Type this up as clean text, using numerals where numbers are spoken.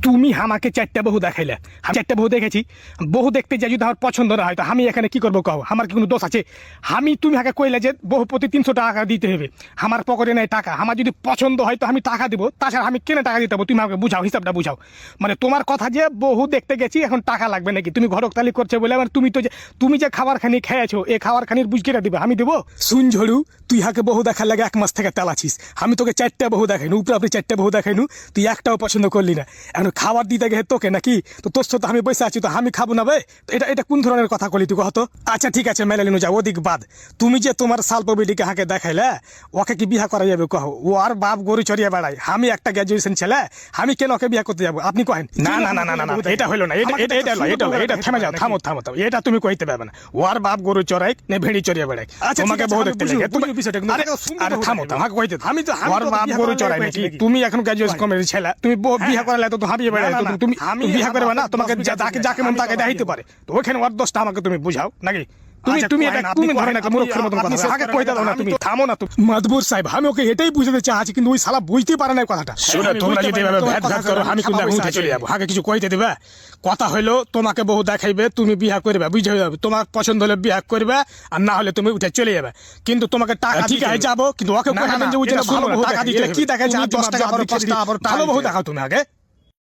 তুমি আমাকে চারটা বহু দেখাইলে, আমি চারটা বহু দেখেছি। বহু দেখতে যাই, যদি আমার পছন্দ না হয় তো আমি এখানে কি করবো কও? আমার কি কোনো দোষ আছে? তুমি আগে কইলে যে বহু প্রতি 300 টাকা দিতে হবে, আমার পকেটে নাই টাকা। আমার যদি পছন্দ হয় তো আমি টাকা দিব, তাছাড়া আমি কেন টাকা দিতে হবো? তুমি আমাকে বুঝাও, হিসাবটা বুঝাও। মানে তোমার কথা যে বহু দেখতে গেছি এখন টাকা লাগবে নাকি? তুমি ঘরকতালি করছে বলে মানে তুমি যে খাবার খানি খেয়েছো, এই খাবার খানির বুঝ কেটে দিবে, আমি দেবো? শুন ঝড়ু, তুই হাকে বহু দেখার লাগে 1 মাস থেকে তেলাছিস। আমি তোকে 4টা বহু দেখাইনু, উপরে আপনি 4টা বহু দেখাইনু, তুই একটাও পছন্দ করলি না। এখন খাবার দিতে গেছে তোকে নাকি? তো তোর সাথে আমি বসে আছি, তো আমি খাবো না বে? তো এটা কোন ধরনের কথা কলি তুই কহতো? আচ্ছা ঠিক আছে, মেলে নিনু যাও, ওদিক বাদ। তুমি যে তোমার সালপবিটিকে হাকে দেখাইলে, ওকে কি বিয়া করা যাবে কহ? ও আর বাপ গরু চড়িয়ে বেড়ায়, আমি একটা গ্রাজুয়েশন ছেলে, আমি কেন ওকে বিয়া করতে যাবো? আপনি কহেন না না না না না না, এটা হলো না, এটা থেমে যাও, থামো থামো থামো, এটা তুমি কইতে পারবে না। ও আর বাপ গরু চড়াই না ভেড়ি চড়িয়ে বেড়ায়, তোমাকে বহু দেখতে লাগে। আরে থামো থামো, হাকে কইতে আমি তো ওর বাপ গরু চড়াই নাকি? তুমি এখন গ্রাজুয়েশন কমপ্লিট ছেলে, তুমি বিয়া করালে তো হাবিয়ে বেড়ায়, তুমি বিয়া করবে না? তোমাকে যাকে মন তাকে দেখাইতে পারে, তো ওখানে ওর দোষটা আমাকে তুমি বুঝাও নাকি? তুমি ধরেন একটা মূর্খের মতন কথা আগে কইতে দাও না, তুমি থামো না। তুমি মাদবুর সাহেব, আমি ওকে এটাই বুঝাতে চাচ্ছি, কিন্তু ওই শালা বুঝতে পারে না কথাটা। শুনে তোমরা যদি এভাবে ভেদ ভাগ করো, আমি কিন্তু উঠে চলে যাবো। আগে কিছু কইতে দিবে? কথা হইলো তোমাকে বহু দেখাইবে, তুমি বিয়া করবে, বুঝে যাবে। তোমার পছন্দ হলে বিয়া করবে, আর না হলে তুমি উঠে চলে যাবে। কিন্তু তোমাকে টাকা ঠিক আছে যাবো, কিন্তু ওকে কইবেন যে ওই যে ভালো টাকা দিতে কি দেখাচ্ছে? 10 টাকা ভালো বহু দেখাও তুমি আগে।